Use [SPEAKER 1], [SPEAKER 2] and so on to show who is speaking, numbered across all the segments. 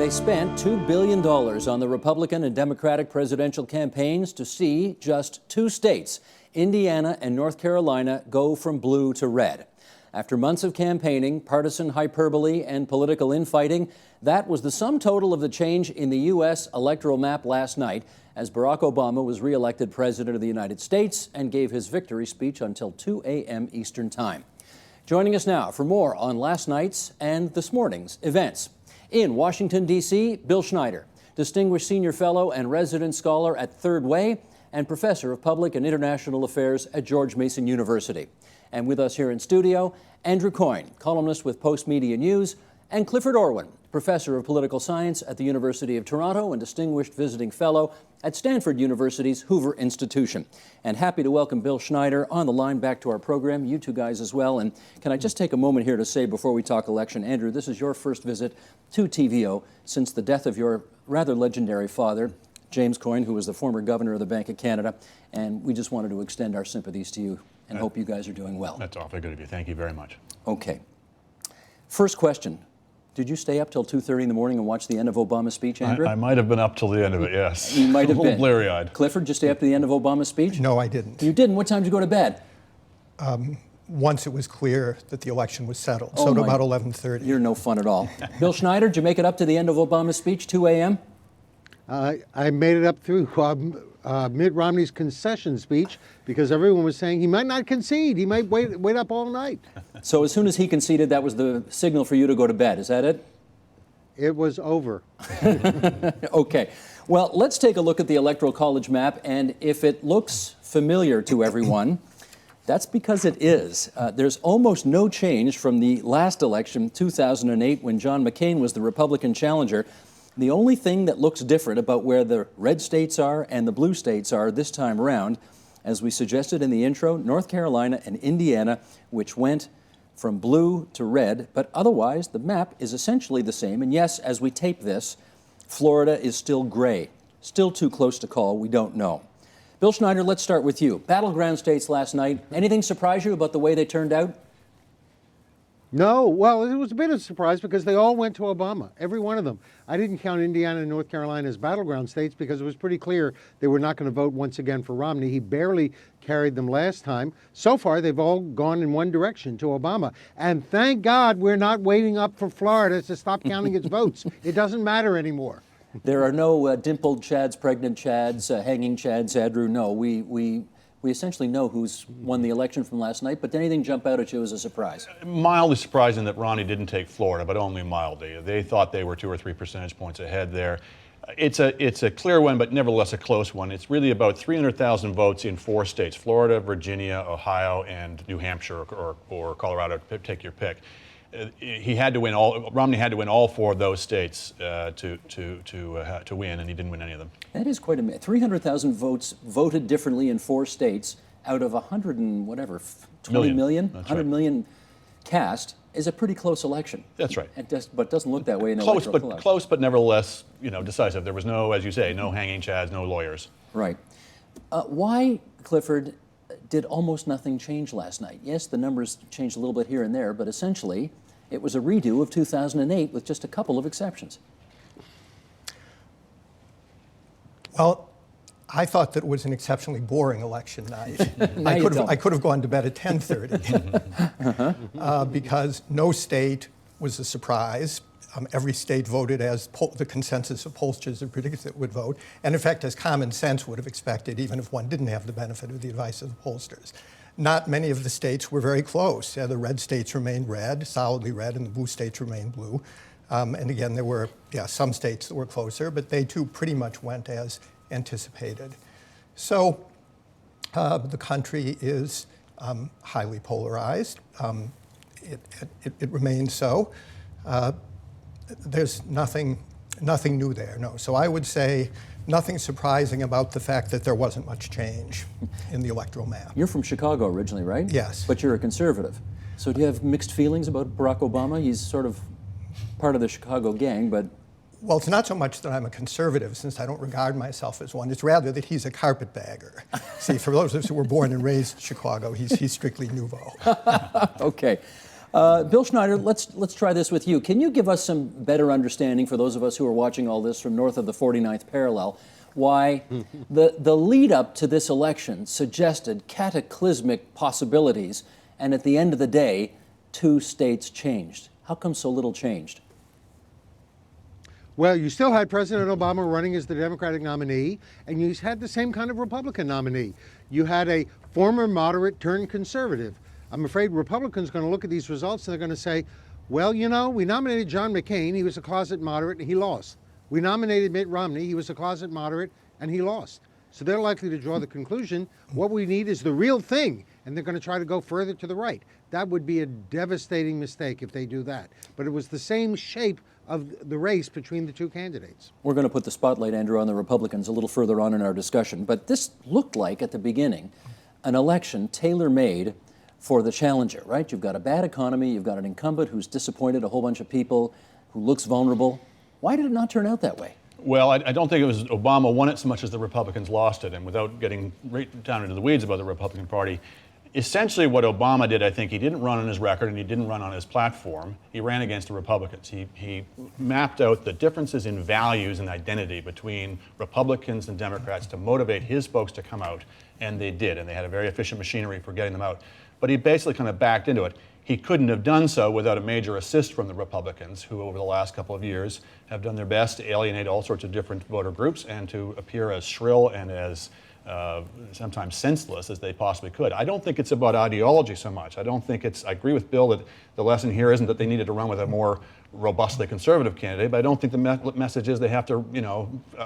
[SPEAKER 1] they spent $2 billion on the Republican and Democratic presidential campaigns to see just two states, Indiana and North Carolina, go from blue to red. After months of campaigning, partisan hyperbole, and political infighting, that was the sum total of the change in the U.S. electoral map last night as Barack Obama was re-elected President of the United States and gave his victory speech until 2 a.m. Eastern Time. Joining us now for more on last night's and this morning's events. In Washington, D.C., Bill Schneider, Distinguished Senior Fellow and Resident Scholar at Third Way and Professor of Public and International Affairs at George Mason University. And with us here in studio, Andrew Coyne, columnist with Post Media News, and Clifford Orwin, Professor of Political Science at the University of Toronto and Distinguished Visiting Fellow at Stanford University's Hoover Institution. And happy to welcome Bill Schneider on the line back to our program, you two guys as well. And can I just take a moment here to say before we talk election, Andrew, this is your first visit to TVO since the death of your rather legendary father, James Coyne, who was the former governor of the Bank of Canada. And we just wanted to extend our sympathies to you and hope you guys are doing well.
[SPEAKER 2] That's awfully good of you. Thank you very much.
[SPEAKER 1] Okay. First question. Did you stay up till 2:30 in the morning and watch the end of Obama's speech, Andrew?
[SPEAKER 2] I might have been up till the end of it, yes.
[SPEAKER 1] You might have
[SPEAKER 2] a
[SPEAKER 1] been.
[SPEAKER 2] little blurry-eyed.
[SPEAKER 1] Clifford, did you stay up to the end of Obama's speech?
[SPEAKER 3] No, I didn't.
[SPEAKER 1] You didn't? What time did you go to bed?
[SPEAKER 3] Once it was clear that the election was settled, so at about 11:30.
[SPEAKER 1] You're no fun at all. Bill Schneider, did you make it up to the end of Obama's speech, 2 a.m.?
[SPEAKER 4] I made it up through Mitt Romney's concession speech because everyone was saying he might not concede. He might wait up all night.
[SPEAKER 1] So as soon as he conceded, that was the signal for you to go to bed. Is that it?
[SPEAKER 4] It was over.
[SPEAKER 1] Okay. Well, let's take a look at the Electoral College Map, and if it looks familiar to everyone, that's because it is. There's almost no change from the last election, 2008, when John McCain was the Republican challenger. The only thing that looks different about where the red states are and the blue states are this time around, as we suggested in the intro, North Carolina and Indiana, which went from blue to red, but otherwise the map is essentially the same. And yes, as we tape this, Florida is still gray. Still too close to call, we don't know. Bill Schneider, let's start with you. Battleground States last night, anything surprise you about the way they turned out?
[SPEAKER 4] No, well, it was a bit of a surprise because they all went to Obama, every one of them. I didn't count Indiana and North Carolina as battleground states because it was pretty clear they were not going to vote once again for Romney. He barely carried them last time. So far, they've all gone in one direction, to Obama. And thank God we're not waiting up for Florida to stop counting its votes. It doesn't matter anymore.
[SPEAKER 1] There are no dimpled Chads, pregnant Chads, hanging Chads, Andrew. No, we essentially know who's won the election from last night, but did anything jump out at you as a surprise?
[SPEAKER 2] Mildly surprising that Romney didn't take Florida, but only mildly. They thought they were 2 or 3 percentage points ahead there. It's a clear one, but nevertheless a close one. It's really about 300,000 votes in 4 states, Florida, Virginia, Ohio, and New Hampshire, or Colorado, take your pick. Romney had to win all 4 of those states to win, and he didn't win any of them.
[SPEAKER 1] That is quite a 300,000 votes voted differently in 4 states out of 100 and whatever, 20 million? 100 million cast is a pretty close election.
[SPEAKER 2] That's right.
[SPEAKER 1] But doesn't look that way in the Electoral College.
[SPEAKER 2] Close, but nevertheless, decisive. There was no, as you say, no hanging chads, no lawyers.
[SPEAKER 1] Right. Why, Clifford, did almost nothing change last night? Yes, the numbers changed a little bit here and there, but essentially it was a redo of 2008 with just a couple of exceptions.
[SPEAKER 3] Well, I thought that it was an exceptionally boring election night. I could have gone to bed at 10:30 because no state was a surprise. Every state voted as the consensus of pollsters had predicted it would vote, and in fact, as common sense would have expected, even if one didn't have the benefit of the advice of the pollsters. Not many of the states were very close. The red states remained red, solidly red, and the blue states remained blue. And again, there were some states that were closer, but they too pretty much went as anticipated. So the country is highly polarized. It remains so. There's nothing new there, no. So I would say nothing surprising about the fact that there wasn't much change in the electoral map.
[SPEAKER 1] You're from Chicago originally, right?
[SPEAKER 3] Yes.
[SPEAKER 1] But you're a conservative. So do you have mixed feelings about Barack Obama? He's sort of part of the Chicago gang, but...
[SPEAKER 3] Well, it's not so much that I'm a conservative, since I don't regard myself as one. It's rather that he's a carpetbagger. See, for those of us who were born and raised in Chicago, he's strictly nouveau.
[SPEAKER 1] Okay. Bill Schneider, let's try this with you. Can you give us some better understanding for those of us who are watching all this from north of the 49th parallel, why the lead up to this election suggested cataclysmic possibilities, and at the end of the day, 2 states changed? How come so little changed?
[SPEAKER 4] Well, you still had President Obama running as the Democratic nominee, and you had the same kind of Republican nominee. You had a former moderate turned conservative. I'm afraid Republicans are going to look at these results and they're going to say, well, you know, we nominated John McCain, he was a closet moderate, and he lost. We nominated Mitt Romney, he was a closet moderate, and he lost. So they're likely to draw the conclusion, what we need is the real thing, and they're going to try to go further to the right. That would be a devastating mistake if they do that. But it was the same shape of the race between the 2 candidates.
[SPEAKER 1] We're going to put the spotlight, Andrew, on the Republicans a little further on in our discussion, but this looked like, at the beginning, an election tailor-made for the challenger, right? You've got a bad economy, you've got an incumbent who's disappointed a whole bunch of people, who looks vulnerable. Why did it not turn out that way?
[SPEAKER 2] Well, I don't think it was Obama won it so much as the Republicans lost it. And without getting right down into the weeds about the Republican Party, essentially what Obama did, I think, he didn't run on his record and he didn't run on his platform. He ran against the Republicans. He mapped out the differences in values and identity between Republicans and Democrats to motivate his folks to come out, and they did. And they had a very efficient machinery for getting them out. But he basically kind of backed into it. He couldn't have done so without a major assist from the Republicans, who over the last couple of years have done their best to alienate all sorts of different voter groups and to appear as shrill and as sometimes senseless as they possibly could. I don't think it's about ideology so much. I agree with Bill that the lesson here isn't that they needed to run with a more robustly conservative candidate, but I don't think the message is they have to,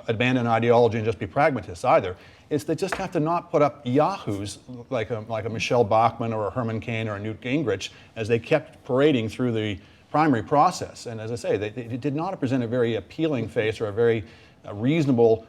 [SPEAKER 2] abandon ideology and just be pragmatists either. It's they just have to not put up yahoos like a Michelle Bachmann or a Herman Cain or a Newt Gingrich as they kept parading through the primary process. And as I say, they did not present a very appealing face or a very reasonable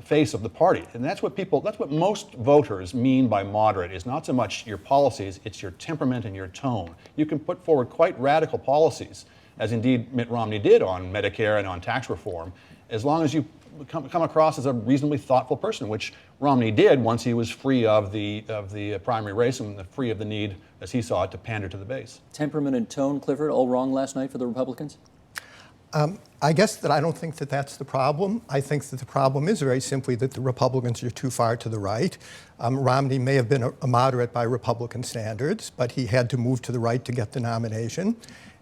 [SPEAKER 2] face of the party. And that's what most voters mean by moderate, is not so much your policies, it's your temperament and your tone. You can put forward quite radical policies, as indeed Mitt Romney did on Medicare and on tax reform, as long as you come across as a reasonably thoughtful person, which Romney did once he was free of the primary race and free of the need, as he saw it, to pander to the base.
[SPEAKER 1] Temperament and tone, Clifford, all wrong last night for the Republicans?
[SPEAKER 3] I guess that I don't think that that's the problem. I think that the problem is very simply that the Republicans are too far to the right. Romney may have been a moderate by Republican standards, but he had to move to the right to get the nomination.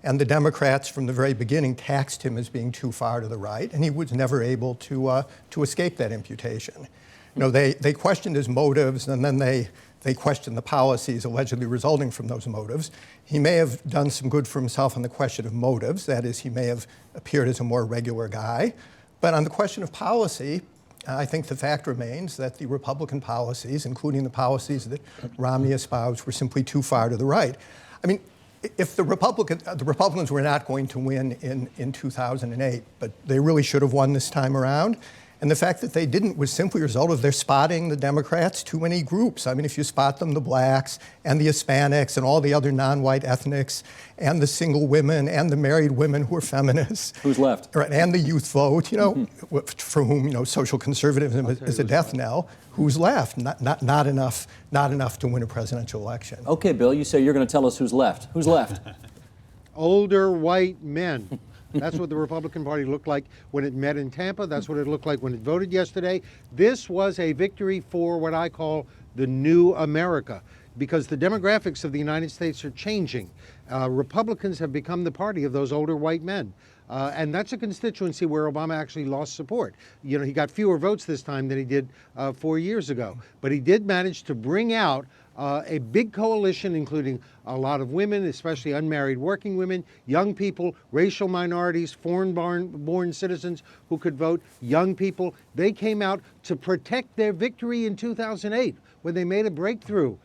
[SPEAKER 3] And the Democrats, from the very beginning, taxed him as being too far to the right, and he was never able to escape that imputation. They questioned his motives, and then they questioned the policies allegedly resulting from those motives. He may have done some good for himself on the question of motives. That is, he may have appeared as a more regular guy. But on the question of policy, I think the fact remains that the Republican policies, including the policies that Romney espoused, were simply too far to the right. I mean, if the Republicans were not going to win in 2008, but they really should have won this time around. And the fact that they didn't was simply a result of their spotting the Democrats too many groups. I mean, if you spot them, the blacks and the Hispanics and all the other non-white ethnics and the single women and the married women who are feminists.
[SPEAKER 1] Who's left?
[SPEAKER 3] Right, and the youth vote, for whom, social conservatism is a death knell. Who's left? Not enough to win a presidential election.
[SPEAKER 1] Okay, Bill, you say you're going to tell us who's left. Who's left?
[SPEAKER 4] Older white men. That's what the Republican Party looked like when it met in Tampa. That's what it looked like when it voted yesterday. This was a victory for what I call the new America, because the demographics of the United States are changing. Republicans have become the party of those older white men. And that's a constituency where Obama actually lost support. He got fewer votes this time than he did 4 years ago. But he did manage to bring out a big coalition, including a lot of women, especially unmarried working women, young people, racial minorities, foreign-born citizens who could vote, young people. They came out to protect their victory in 2008 when they made a breakthrough,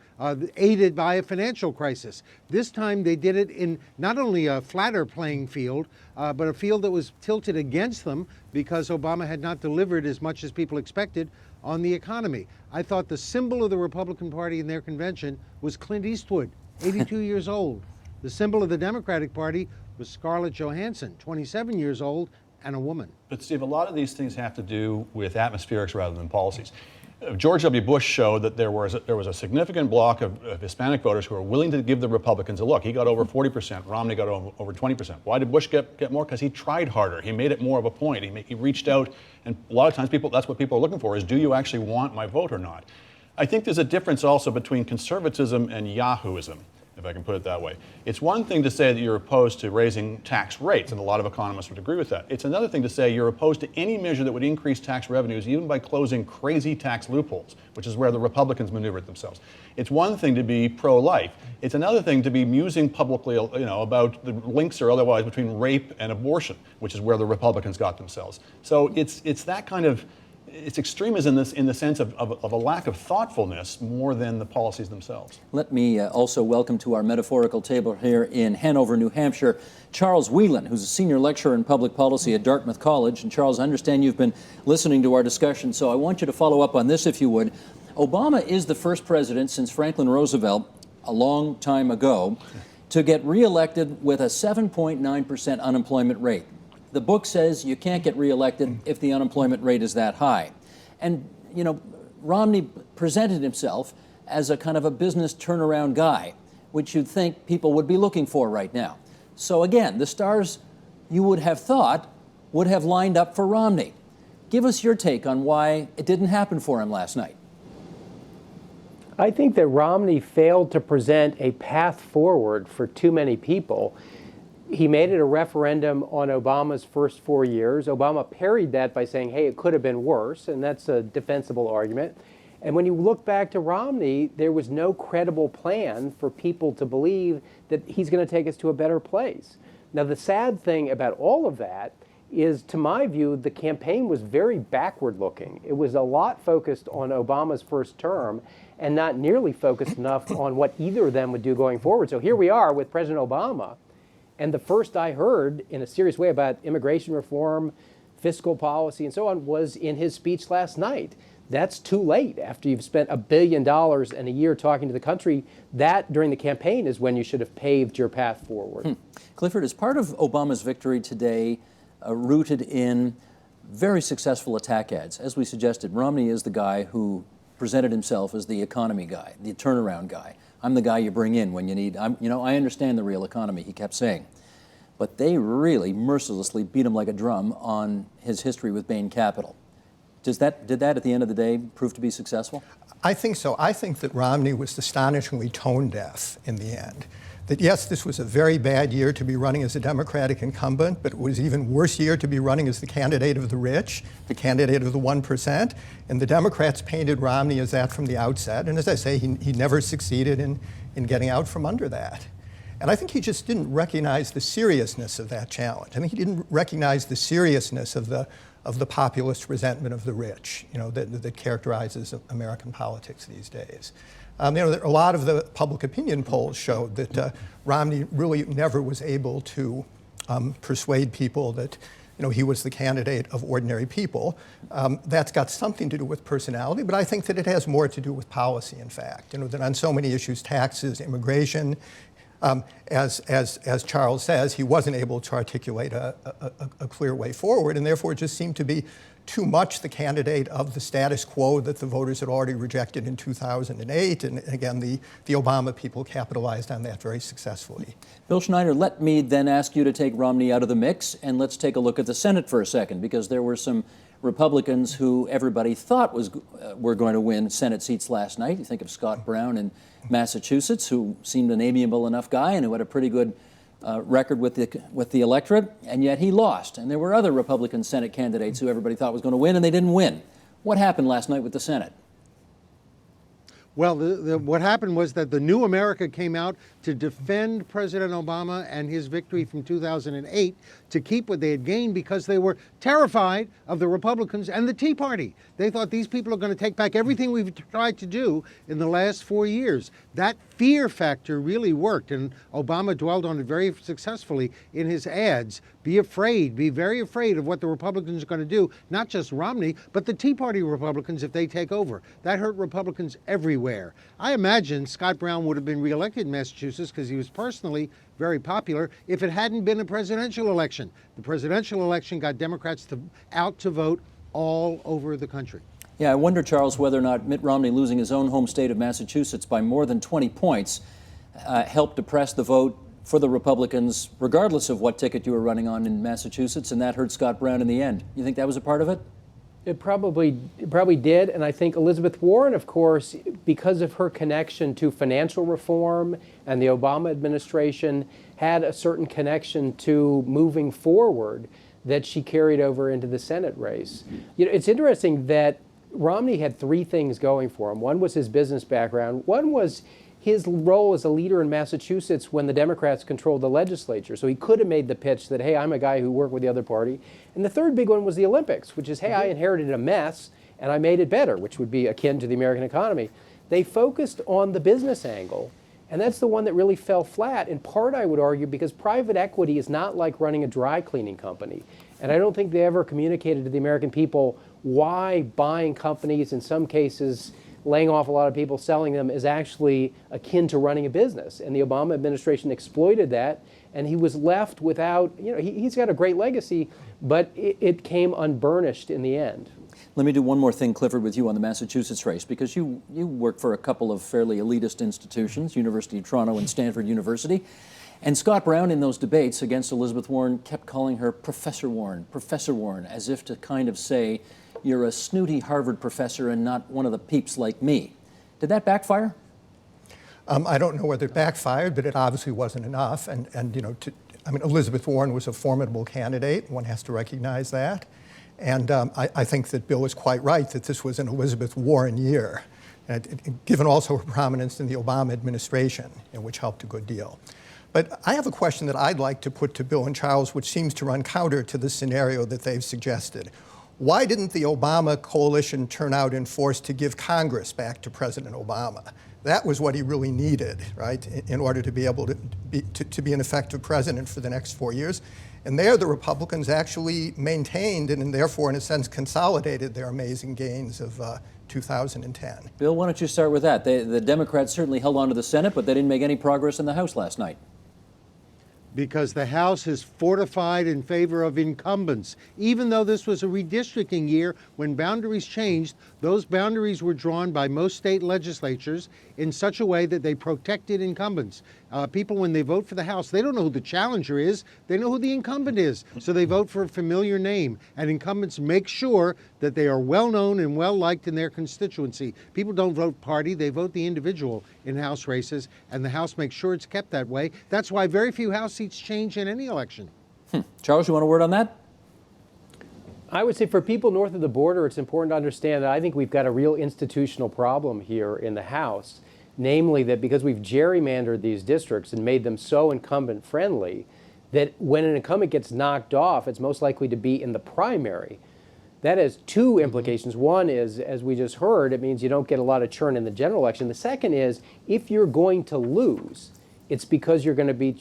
[SPEAKER 4] aided by a financial crisis. This time they did it in not only a flatter playing field, but a field that was tilted against them because Obama had not delivered as much as people expected on the economy. I thought the symbol of the Republican Party in their convention was Clint Eastwood, 82 years old. The symbol of the Democratic Party was Scarlett Johansson, 27 years old, and a woman.
[SPEAKER 2] But Steve, a lot of these things have to do with atmospherics rather than policies. George W. Bush showed that there was a significant block of Hispanic voters who were willing to give the Republicans a look. He got over 40%. Romney got over 20%. Why did Bush get more? Because he tried harder. He made it more of a point. He reached out, and a lot of times that's what people are looking for is, do you actually want my vote or not? I think there's a difference also between conservatism and Yahooism, if I can put it that way. It's one thing to say that you're opposed to raising tax rates, and a lot of economists would agree with that. It's another thing to say you're opposed to any measure that would increase tax revenues, even by closing crazy tax loopholes, which is where the Republicans maneuvered themselves. It's one thing to be pro-life. It's another thing to be musing publicly, about the links or otherwise between rape and abortion, which is where the Republicans got themselves. So it's that kind of, it's extremism in the sense of a lack of thoughtfulness more than the policies themselves.
[SPEAKER 1] Let me also welcome to our metaphorical table here in Hanover, New Hampshire, Charles Whelan, who's a senior lecturer in public policy at Dartmouth College. And Charles, I understand you've been listening to our discussion, so I want you to follow up on this if you would. Obama is the first president since Franklin Roosevelt, a long time ago, to get reelected with a 7.9% unemployment rate. The book says you can't get reelected if the unemployment rate is that high. And, Romney presented himself as a kind of a business turnaround guy, which you'd think people would be looking for right now. So again, the stars you would have thought would have lined up for Romney. Give us your take on why it didn't happen for him last night.
[SPEAKER 5] I think that Romney failed to present a path forward for too many people. He made it a referendum on Obama's first 4 years. Obama parried that by saying, hey, it could have been worse, and that's a defensible argument. And when you look back to Romney, there was no credible plan for people to believe that he's going to take us to a better place. Now, the sad thing about all of that is, to my view, the campaign was very backward-looking. It was a lot focused on Obama's first term and not nearly focused enough on what either of them would do going forward. So here we are with President Obama. And the first I heard in a serious way about immigration reform, fiscal policy, and so on was in his speech last night. That's too late after you've spent $1 billion in a year talking to the country. That, during the campaign, is when you should have paved your path forward.
[SPEAKER 1] Clifford, is part of Obama's victory today rooted in very successful attack ads? As we suggested, Romney is the guy who presented himself as the economy guy, the turnaround guy. I'm the guy you bring in when you need, I understand the real economy, he kept saying. But they really mercilessly beat him like a drum on his history with Bain Capital. Did that, at the end of the day, prove to be successful?
[SPEAKER 3] I think so. I think that Romney was astonishingly tone deaf in the end. That yes, this was a very bad year to be running as a Democratic incumbent, but it was an even worse year to be running as the candidate of the rich, the candidate of the 1%. And the Democrats painted Romney as that from the outset. And as I say, he never succeeded in getting out from under that. And I think he just didn't recognize the seriousness of that challenge. I think he didn't recognize the seriousness of the populist resentment of the rich, that characterizes American politics these days. A lot of the public opinion polls showed that Romney really never was able to persuade people that he was the candidate of ordinary people. That's got something to do with personality, but I think that it has more to do with policy, in fact. That on so many issues, taxes, immigration, as Charles says, he wasn't able to articulate a clear way forward, and therefore it just seemed to be too much the candidate of the status quo that the voters had already rejected in 2008. And again, the Obama people capitalized on that very successfully.
[SPEAKER 1] Bill Schneider, let me then ask you to take Romney out of the mix, and let's take a look at the Senate for a second, because there were some Republicans who everybody thought were going to win Senate seats last night. You think of Scott Brown in Massachusetts, who seemed an amiable enough guy and who had a pretty good record with the electorate, and yet he lost. And there were other Republican Senate candidates who everybody thought was going to win, and they didn't win. What happened last night with the Senate?
[SPEAKER 4] Well, what happened was that the New America came out to defend President Obama and his victory from 2008, to keep what they had gained, because they were terrified of the Republicans and the Tea Party. They thought these people are going to take back everything we've tried to do in the last 4 years. That fear factor really worked, and Obama dwelled on it very successfully in his ads. Be afraid, be very afraid of what the Republicans are going to do, not just Romney, but the Tea Party Republicans if they take over. That hurt Republicans everywhere. I imagine Scott Brown would have been reelected in Massachusetts because he was personally very popular if it hadn't been a presidential election. The presidential election got Democrats out to vote all over the country.
[SPEAKER 1] Yeah, I wonder, Charles, whether or not Mitt Romney losing his own home state of Massachusetts by more than 20 points helped depress the vote for the Republicans, regardless of what ticket you were running on in Massachusetts, and that hurt Scott Brown in the end. You think that was a part of it?
[SPEAKER 5] It probably did, and I think Elizabeth Warren, of course, because of her connection to financial reform and the Obama administration, had a certain connection to moving forward that she carried over into the Senate race. You know, it's interesting that Romney had three things going for him. One was his business background. One was his role as a leader in Massachusetts when the Democrats controlled the legislature. So he could have made the pitch that, hey, I'm a guy who worked with the other party. And the third big one was the Olympics, which is, hey, I inherited a mess and I made it better, which would be akin to the American economy. They focused on the business angle, and that's the one that really fell flat, in part, I would argue, because private equity is not like running a dry cleaning company. And I don't think they ever communicated to the American people why buying companies, in some cases, laying off a lot of people, selling them, is actually akin to running a business. And the Obama administration exploited that, and he was left without, you know, he's got a great legacy, but it came unburnished in the end.
[SPEAKER 1] Let me do one more thing, Clifford, with you on the Massachusetts race, because you work for a couple of fairly elitist institutions, University of Toronto and Stanford University. And Scott Brown, in those debates against Elizabeth Warren, kept calling her Professor Warren, as if to kind of say, you're a snooty Harvard professor and not one of the peeps like me. Did that backfire?
[SPEAKER 3] I don't know whether it backfired, but it obviously wasn't enough. And you know, Elizabeth Warren was a formidable candidate. One has to recognize that. And I think that Bill is quite right that this was an Elizabeth Warren year, given also her prominence in the Obama administration, which helped a good deal. But I have a question that I'd like to put to Bill and Charles, which seems to run counter to the scenario that they've suggested. Why didn't the Obama coalition turn out in force to give Congress back to President Obama? That was what he really needed, right, in order to be able to be an effective president for the next 4 years. And there, the Republicans actually maintained and therefore, in a sense, consolidated their amazing gains of 2010.
[SPEAKER 1] Bill, why don't you start with that? The Democrats certainly held on to the Senate, but they didn't make any progress in the House last night.
[SPEAKER 4] Because the House is fortified in favor of incumbents. Even though this was a redistricting year, when boundaries changed, those boundaries were drawn by most state legislatures in such a way that they protected incumbents. People, when they vote for the House, they don't know who the challenger is, they know who the incumbent is. So they vote for a familiar name, and incumbents make sure that they are well-known and well-liked in their constituency. People don't vote party, they vote the individual in House races, and the House makes sure it's kept that way. That's why very few House seats change in any election.
[SPEAKER 1] Charles, you want a word on that?
[SPEAKER 5] I would say for people north of the border, it's important to understand that I think we've got a real institutional problem here in the House, namely that because we've gerrymandered these districts and made them so incumbent friendly, that when an incumbent gets knocked off, it's most likely to be in the primary. That has two implications. One is, as we just heard, it means you don't get a lot of churn in the general election. The second is, if you're going to lose, it's because you're going to be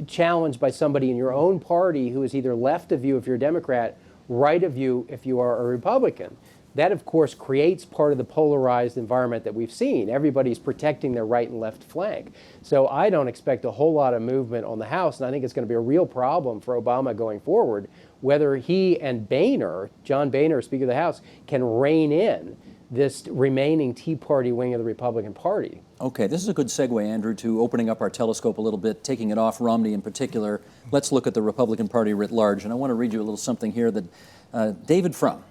[SPEAKER 5] challenged by somebody in your own party who is either left of you if you're a Democrat, right of you if you are a Republican. That, of course, creates part of the polarized environment that we've seen. Everybody's protecting their right and left flank. So I don't expect a whole lot of movement on the House, and I think it's going to be a real problem for Obama going forward, whether he and Boehner, John Boehner, Speaker of the House, can rein in this remaining Tea Party wing of the Republican Party.
[SPEAKER 1] Okay, this is a good segue, Andrew, to opening up our telescope a little bit, taking it off Romney in particular. Let's look at the Republican Party writ large, and I want to read you a little something here that David Frum,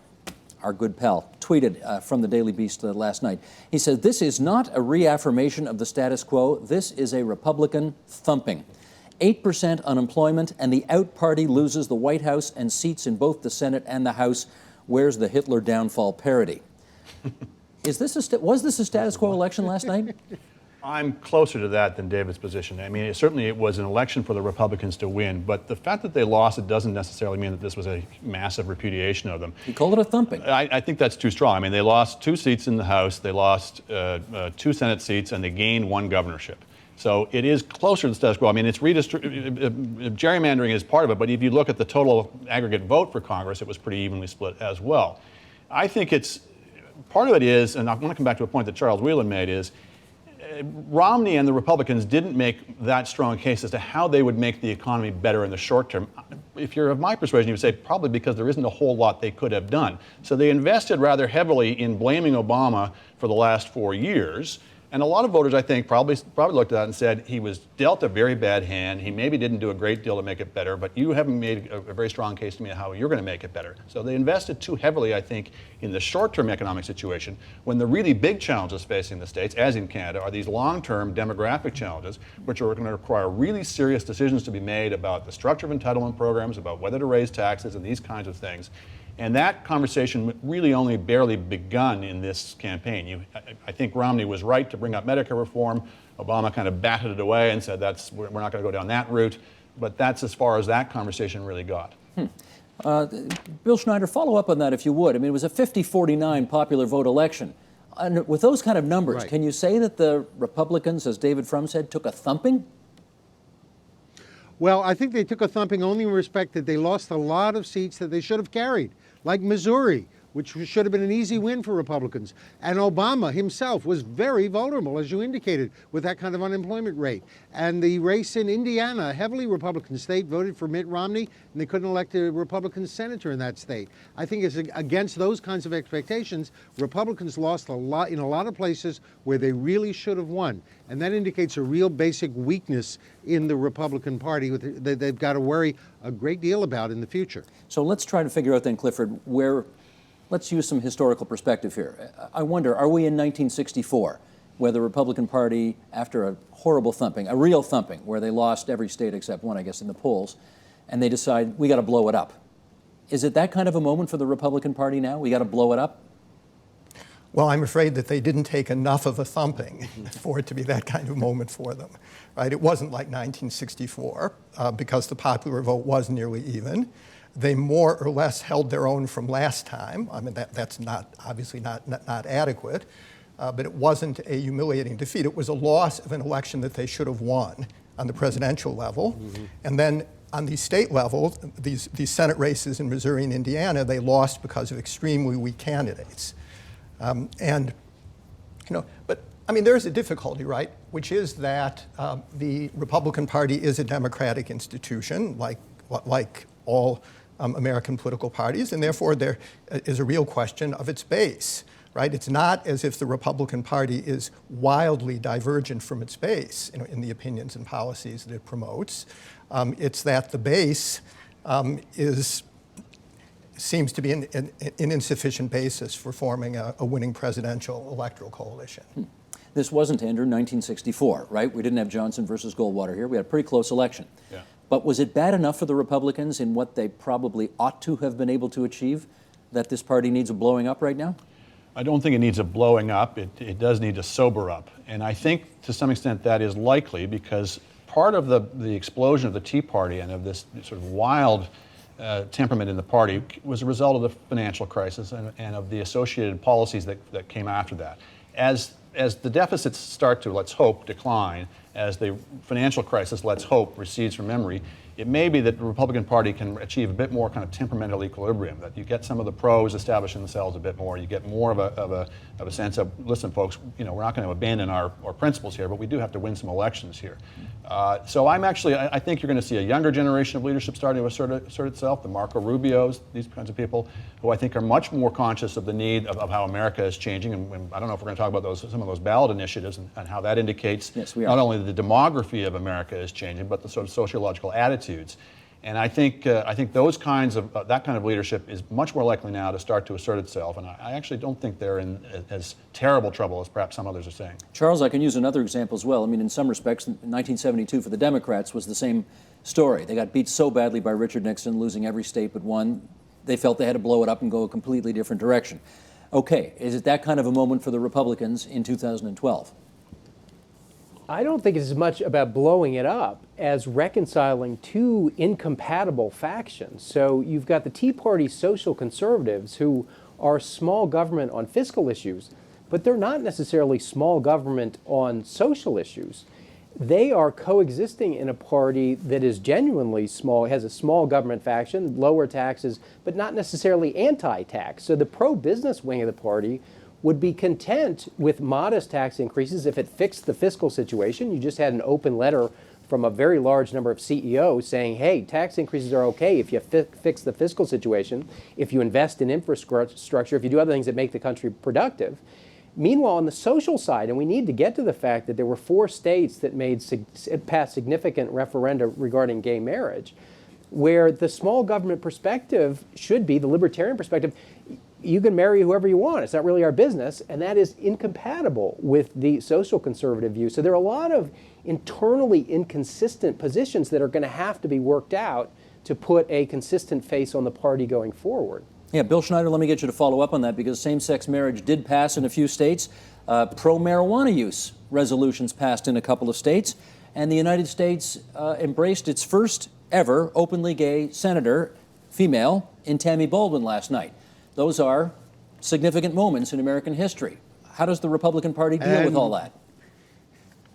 [SPEAKER 1] our good pal, tweeted from the Daily Beast last night. He said, "This is not a reaffirmation of the status quo. This is a Republican thumping. 8% unemployment, and the out party loses the White House and seats in both the Senate and the House. Where's the Hitler downfall parody?" Was this a status quo election last night?
[SPEAKER 2] I'm closer to that than David's position. I mean, certainly it was an election for the Republicans to win, but the fact that they lost it doesn't necessarily mean that this was a massive repudiation of them.
[SPEAKER 1] He called it a thumping.
[SPEAKER 2] I think that's too strong. I mean, they lost 2 seats in the House, they lost 2 Senate seats, and they gained 1 governorship. So it is closer to the status quo. I mean, it's gerrymandering is part of it, but if you look at the total aggregate vote for Congress, it was pretty evenly split as well. I think part of it is, and I want to come back to a point that Charles Whelan made, is Romney and the Republicans didn't make that strong a case as to how they would make the economy better in the short term. if you're of my persuasion, you would say probably because there isn't a whole lot they could have done. So they invested rather heavily in blaming Obama for the last 4 years. And a lot of voters, I think, probably looked at that and said he was dealt a very bad hand. He maybe didn't do a great deal to make it better, but you haven't made a very strong case to me of how you're going to make it better. So they invested too heavily, I think, in the short-term economic situation, when the really big challenges facing the states, as in Canada, are these long-term demographic challenges, which are going to require really serious decisions to be made about the structure of entitlement programs, about whether to raise taxes and these kinds of things. And that conversation really only barely begun in this campaign. I think Romney was right to bring up Medicare reform. Obama kind of batted it away and said, we're not going to go down that route. But that's as far as that conversation really got.
[SPEAKER 1] Bill Schneider, follow up on that if you would. I mean, it was a 50-49 popular vote election. And with those kind of numbers,
[SPEAKER 4] Right.
[SPEAKER 1] Can you say that the Republicans, as David Frum said, took a thumping?
[SPEAKER 4] Well, I think they took a thumping only in respect that they lost a lot of seats that they should have carried, like Missouri, which should have been an easy win for Republicans. And Obama himself was very vulnerable, as you indicated, with that kind of unemployment rate. And the race in Indiana, a heavily Republican state, voted for Mitt Romney, and they couldn't elect a Republican senator in that state. I think it's against those kinds of expectations, Republicans lost a lot in a lot of places where they really should have won. And that indicates a real basic weakness in the Republican Party that they've got to worry a great deal about in the future.
[SPEAKER 1] So let's try to figure out then, Clifford, let's use some historical perspective here. I wonder, are we in 1964, where the Republican Party, after a horrible thumping, a real thumping, where they lost every state except one, I guess, in the polls, and they decide, we got to blow it up. Is it that kind of a moment for the Republican Party now? We got to blow it up?
[SPEAKER 3] Well, I'm afraid that they didn't take enough of a thumping for it to be that kind of moment for them, right? It wasn't like 1964 because the popular vote was nearly even. They more or less held their own from last time. I mean, that's obviously not adequate, but it wasn't a humiliating defeat. It was a loss of an election that they should have won on the presidential level. Mm-hmm. And then on the state level, these Senate races in Missouri and Indiana, they lost because of extremely weak candidates. But I mean, there's a difficulty, right? Which is that the Republican Party is a democratic institution, like all American political parties, and therefore there is a real question of its base, right? It's not as if the Republican Party is wildly divergent from its base, in the opinions and policies that it promotes. It's that the base seems to be an insufficient basis for forming a winning presidential electoral coalition.
[SPEAKER 1] This wasn't, Andrew, 1964, right? We didn't have Johnson versus Goldwater here. We had a pretty close election.
[SPEAKER 2] Yeah.
[SPEAKER 1] But was it bad enough for the Republicans in what they probably ought to have been able to achieve that this party needs a blowing up right now?
[SPEAKER 2] I don't think it needs a blowing up. It does need to sober up. And I think to some extent that is likely because part of the explosion of the Tea Party and of this sort of wild temperament in the party was a result of the financial crisis and of the associated policies that came after that. As the deficits start to, let's hope, decline, as the financial crisis, let's hope, recedes from memory, it may be that the Republican Party can achieve a bit more kind of temperamental equilibrium, that you get some of the pros establishing themselves a bit more, you get more of a sense of, listen folks, we're not going to abandon our principles here, but we do have to win some elections here. So I think you're going to see a younger generation of leadership starting to assert itself, the Marco Rubios, these kinds of people, who I think are much more conscious of the need of how America is changing, and I don't know if we're going to talk about some of those ballot initiatives and how that indicates not only the demography of America is changing, but the sort of sociological attitudes. And I think those kinds of that kind of leadership is much more likely now to start to assert itself. And I actually don't think they're in as terrible trouble as perhaps some others are saying.
[SPEAKER 1] Charles, I can use another example as well. I mean, in some respects, 1972 for the Democrats was the same story. They got beat so badly by Richard Nixon, losing every state but one. They felt they had to blow it up and go a completely different direction. Okay, is it that kind of a moment for the Republicans in 2012?
[SPEAKER 5] I don't think it's as much about blowing it up as reconciling two incompatible factions. So you've got the Tea Party social conservatives who are small government on fiscal issues, but they're not necessarily small government on social issues. They are coexisting in a party that is genuinely small, has a small government faction, lower taxes, but not necessarily anti-tax. So the pro-business wing of the party would be content with modest tax increases if it fixed the fiscal situation. You just had an open letter from a very large number of CEOs saying, hey, tax increases are okay if you fix the fiscal situation, if you invest in infrastructure, if you do other things that make the country productive. Meanwhile, on the social side, and we need to get to the fact that there were 4 states that passed significant referenda regarding gay marriage, where the small government perspective should be, the libertarian perspective, you can marry whoever you want. It's not really our business. And that is incompatible with the social conservative view. So there are a lot of internally inconsistent positions that are going to have to be worked out to put a consistent face on the party going forward.
[SPEAKER 1] Yeah, Bill Schneider, let me get you to follow up on that, because same-sex marriage did pass in a few states. Pro-marijuana use resolutions passed in a couple of states. And the United States embraced its first ever openly gay senator, female, in Tammy Baldwin last night. Those are significant moments in American history. How does the Republican Party deal with all that?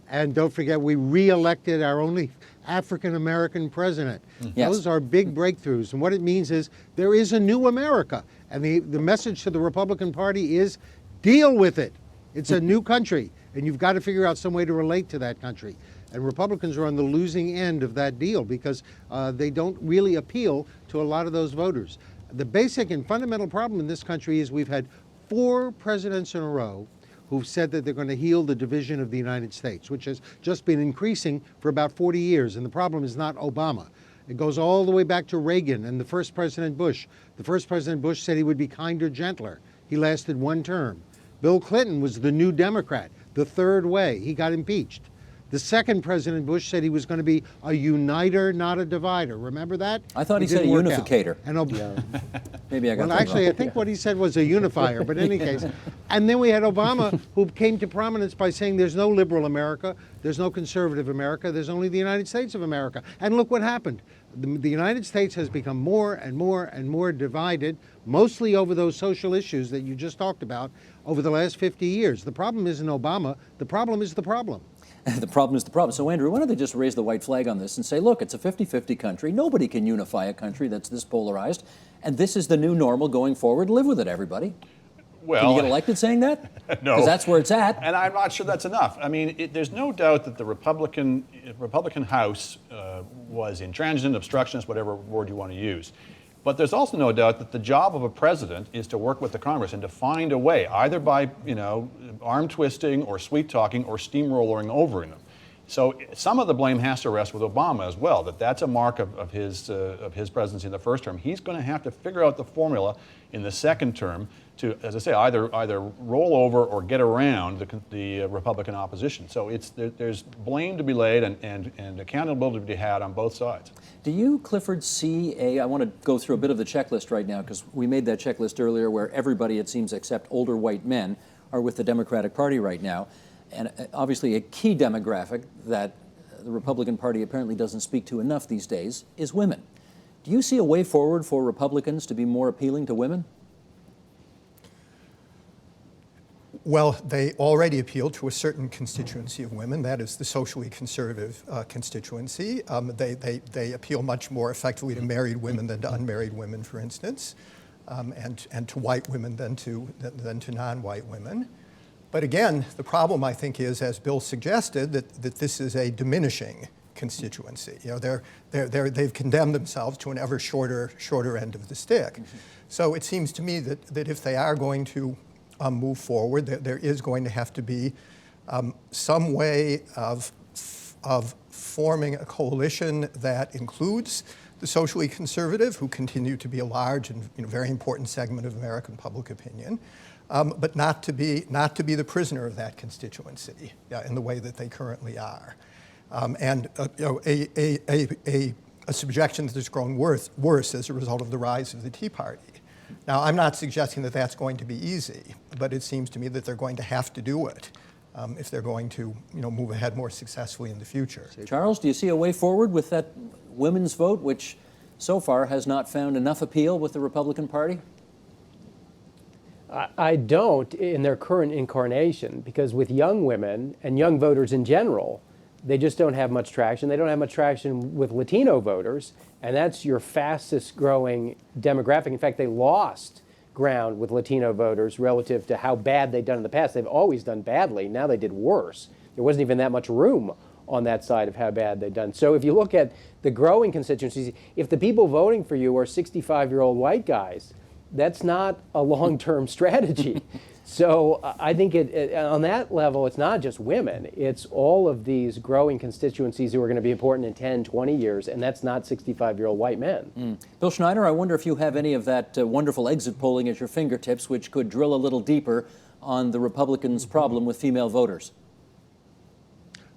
[SPEAKER 4] And don't forget, we re-elected our only African-American president.
[SPEAKER 1] Yes.
[SPEAKER 4] Those are big breakthroughs. And what it means is there is a new America. And the message to the Republican Party is deal with it. It's a new country. And you've got to figure out some way to relate to that country. And Republicans are on the losing end of that deal because they don't really appeal to a lot of those voters. The basic and fundamental problem in this country is we've had 4 presidents in a row who've said that they're going to heal the division of the United States, which has just been increasing for about 40 years. And the problem is not Obama. It goes all the way back to Reagan and the first President Bush. The first President Bush said he would be kinder, gentler. He lasted 1 term. Bill Clinton was the new Democrat, the third way. He got impeached. The second President Bush said he was going to be a uniter, not a divider. Remember that?
[SPEAKER 1] I thought he said a unificator.
[SPEAKER 4] And
[SPEAKER 1] Maybe I got
[SPEAKER 4] well,
[SPEAKER 1] that
[SPEAKER 4] actually,
[SPEAKER 1] wrong.
[SPEAKER 4] I think what he said was a unifier, but in any case. And then we had Obama, who came to prominence by saying there's no liberal America, there's no conservative America, there's only the United States of America. And look what happened. The United States has become more and more and more divided, mostly over those social issues that you just talked about, over the last 50 years. The problem isn't Obama, the problem is the problem.
[SPEAKER 1] The problem is the problem. So, Andrew, why don't they just raise the white flag on this and say, look, it's a 50-50 country. Nobody can unify a country that's this polarized. And this is the new normal going forward. Live with it, everybody.
[SPEAKER 2] Well,
[SPEAKER 1] can you get elected saying that?
[SPEAKER 2] No.
[SPEAKER 1] Because that's where it's at.
[SPEAKER 2] And I'm not sure that's enough. I mean, there's no doubt that the Republican House was intransigent, obstructionist, whatever word you want to use. But there's also no doubt that the job of a president is to work with the Congress and to find a way, either by, arm twisting or sweet talking or steamrolling over them. So some of the blame has to rest with Obama as well, that's a mark of his presidency in the first term. He's going to have to figure out the formula in the second term to, as I say, either roll over or get around the Republican opposition. So there's blame to be laid and accountability to be had on both sides. Do
[SPEAKER 1] you, Clifford, see I want to go through a bit of the checklist right now, because we made that checklist earlier where everybody, it seems, except older white men are with the Democratic Party right now. And obviously a key demographic that the Republican Party apparently doesn't speak to enough these days is women. Do you see a way forward for Republicans to be more appealing to women?
[SPEAKER 3] Well, they already appeal to a certain constituency of women, that is the socially conservative constituency. They appeal much more effectively to married women than to unmarried women, for instance, and to white women than to non-white women. But again, the problem, I think, is, as Bill suggested, that this is a diminishing constituency. They've condemned themselves to an ever shorter end of the stick. Mm-hmm. So it seems to me that if they are going to move forward, there is going to have to be some way of forming a coalition that includes the socially conservative, who continue to be a large and very important segment of American public opinion, but not to be the prisoner of that constituency in the way that they currently are, and a subjection that has grown worse as a result of the rise of the Tea Party. Now, I'm not suggesting that that's going to be easy, but it seems to me that they're going to have to do it if they're going to move ahead more successfully in the future.
[SPEAKER 1] Charles, do you see a way forward with that women's vote, which so far has not found enough appeal with the Republican Party?
[SPEAKER 5] I don't in their current incarnation, because with young women and young voters in general, they just don't have much traction. They don't have much traction with Latino voters, and that's your fastest growing demographic. In fact, they lost ground with Latino voters relative to how bad they've done in the past. They've always done badly. Now they did worse. There wasn't even that much room on that side of how bad they've done. So if you look at the growing constituencies, if the people voting for you are 65-year-old white guys, that's not a long-term strategy. So I think on that level, it's not just women. It's all of these growing constituencies who are going to be important in 10, 20 years, and that's not 65-year-old white men.
[SPEAKER 1] Bill Schneider, I wonder if you have any of that wonderful exit polling at your fingertips, which could drill a little deeper on the Republicans' problem with female voters.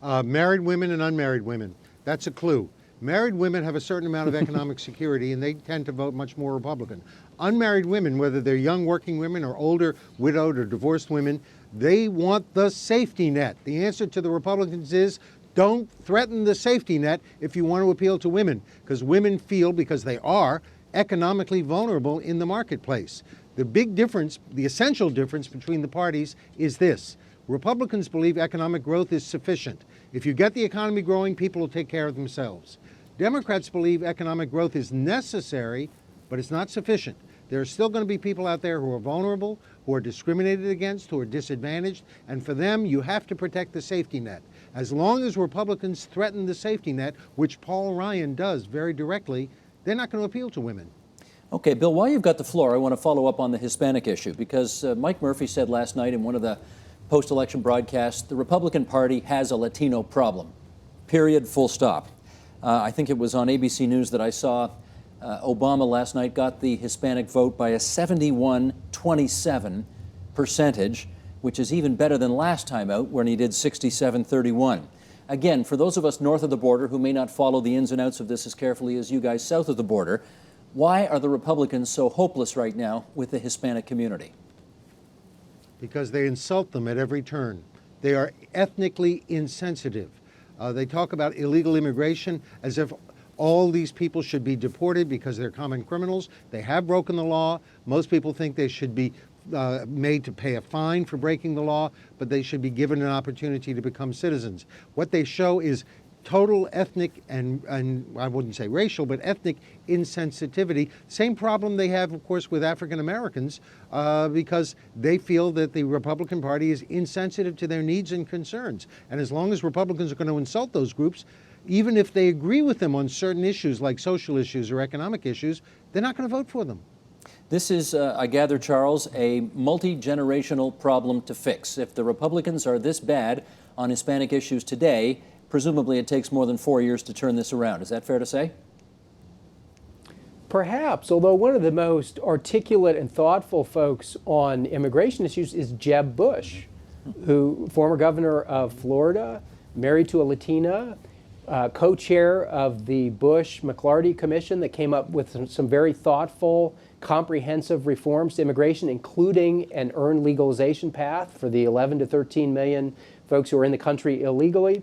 [SPEAKER 4] Married women and unmarried women. That's a clue. Married women have a certain amount of economic security, and they tend to vote much more Republican. Unmarried women, whether they're young working women or older widowed or divorced women, they want the safety net. The answer to the Republicans is don't threaten the safety net if you want to appeal to women, because women feel, because they are, economically vulnerable in the marketplace. The big difference, the essential difference between the parties is this. Republicans believe economic growth is sufficient. If you get the economy growing, people will take care of themselves. Democrats believe economic growth is necessary, but it's not sufficient. There are still going to be people out there who are vulnerable, who are discriminated against, who are disadvantaged, and for them, you have to protect the safety net. As long as Republicans threaten the safety net, which Paul Ryan does very directly, they're not going to appeal to women.
[SPEAKER 1] Okay, Bill, while you've got the floor, I want to follow up on the Hispanic issue, because Mike Murphy said last night in one of the post-election broadcasts, the Republican Party has a Latino problem, period, full stop. I think it was on ABC News that I saw Obama last night got the Hispanic vote by a 71-27 percentage, which is even better than last time out when he did 67-31. Again, for those of us north of the border who may not follow the ins and outs of this as carefully as you guys south of the border, why are the Republicans so hopeless right now with the Hispanic community?
[SPEAKER 4] Because they insult them at every turn. They are ethnically insensitive. They talk about illegal immigration as if all these people should be deported because they're common criminals. They have broken the law. Most people think they should be made to pay a fine for breaking the law, but they should be given an opportunity to become citizens. What they show is total ethnic and I wouldn't say racial, but ethnic insensitivity. Same problem they have, of course, with African Americans because they feel that the Republican Party is insensitive to their needs and concerns. And as long as Republicans are going to insult those groups, even if they agree with them on certain issues like social issues or economic issues, they're not going to vote for them.
[SPEAKER 1] This is, I gather, Charles, a multi-generational problem to fix. If the Republicans are this bad on Hispanic issues today, presumably it takes more than 4 years to turn this around. Is that fair to say?
[SPEAKER 5] Perhaps, although one of the most articulate and thoughtful folks on immigration issues is Jeb Bush, who, former governor of Florida, married to a Latina, co-chair of the Bush-McClarty Commission that came up with some very thoughtful, comprehensive reforms to immigration, including an earned legalization path for the 11 to 13 million folks who are in the country illegally.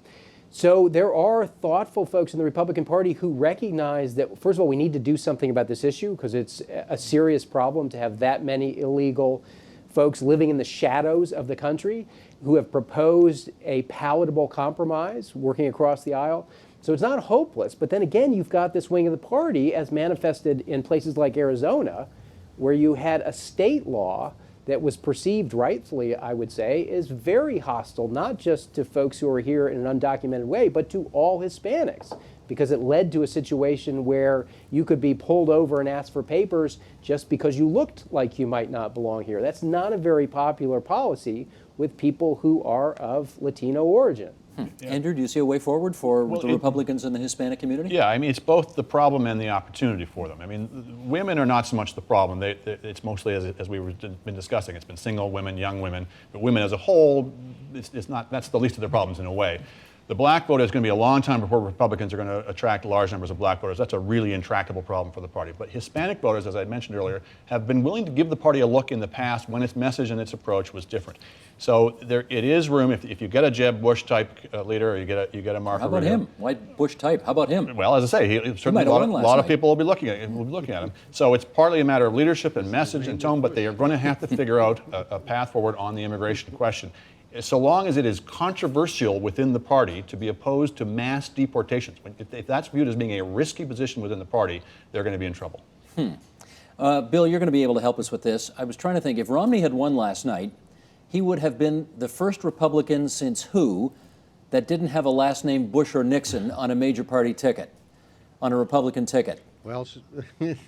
[SPEAKER 5] So there are thoughtful folks in the Republican Party who recognize that, first of all, we need to do something about this issue because it's a serious problem to have that many illegal folks living in the shadows of the country, who have proposed a palatable compromise working across the aisle. So it's not hopeless. But then again, you've got this wing of the party as manifested in places like Arizona, where you had a state law that was perceived rightfully, I would say, is very hostile, not just to folks who are here in an undocumented way, but to all Hispanics, because it led to a situation where you could be pulled over and asked for papers just because you looked like you might not belong here. That's not a very popular policy with people who are of Latino origin.
[SPEAKER 2] Yeah.
[SPEAKER 1] Andrew, do you see a way forward for the Republicans and the Hispanic community?
[SPEAKER 2] Yeah, I mean, it's both the problem and the opportunity for them. I mean, women are not so much the problem. It's mostly, as we've been discussing, it's been single women, young women. But women as a whole, it's not, that's the least of their problems in a way. The black vote is going to be a long time before Republicans are going to attract large numbers of black voters. That's a really intractable problem for the party. But Hispanic voters, as I mentioned earlier, have been willing to give the party a look in the past when its message and its approach was different. So it is room, if you get a Jeb Bush type leader, or you get a Marco.
[SPEAKER 1] How about him? Why Bush type? How about him?
[SPEAKER 2] Well, as I say, certainly a lot of people will be looking at him. So it's partly a matter of leadership and message and tone, but they are going to have to figure out a path forward on the immigration question. So long as it is controversial within the party to be opposed to mass deportations, if that's viewed as being a risky position within the party, they're going to be in trouble.
[SPEAKER 1] Bill, you're going to be able to help us with this. I was trying to think, if Romney had won last night, he would have been the first Republican since who that didn't have a last name Bush or Nixon on a major party ticket, on a Republican ticket?
[SPEAKER 4] Well,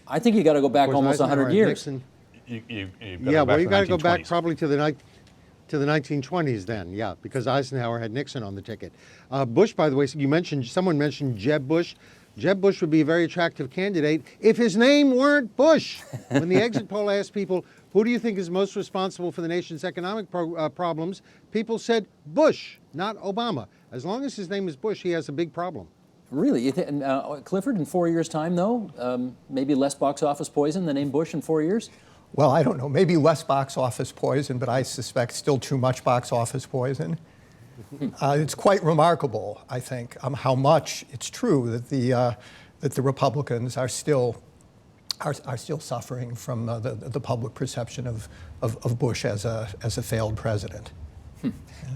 [SPEAKER 1] I think you got to go back almost 100 years.
[SPEAKER 4] Nixon.
[SPEAKER 2] Yeah,
[SPEAKER 4] Well, you got to go back
[SPEAKER 2] 1920s.
[SPEAKER 4] probably to the 1920s then, yeah, because Eisenhower had Nixon on the ticket. Bush, by the way, someone mentioned Jeb Bush. Jeb Bush would be a very attractive candidate if his name weren't Bush. When the exit poll asked people, who do you think is most responsible for the nation's economic problems, people said Bush, not Obama. As long as his name is Bush, he has a big problem.
[SPEAKER 1] Really? Clifford, in 4 years' time, though, maybe less box office poison than name Bush in 4 years?
[SPEAKER 3] Well, I don't know, maybe less box office poison, but I suspect still too much box office poison. It's quite remarkable, I think, how much it's true that the Republicans are still suffering from the public perception of Bush as a failed president.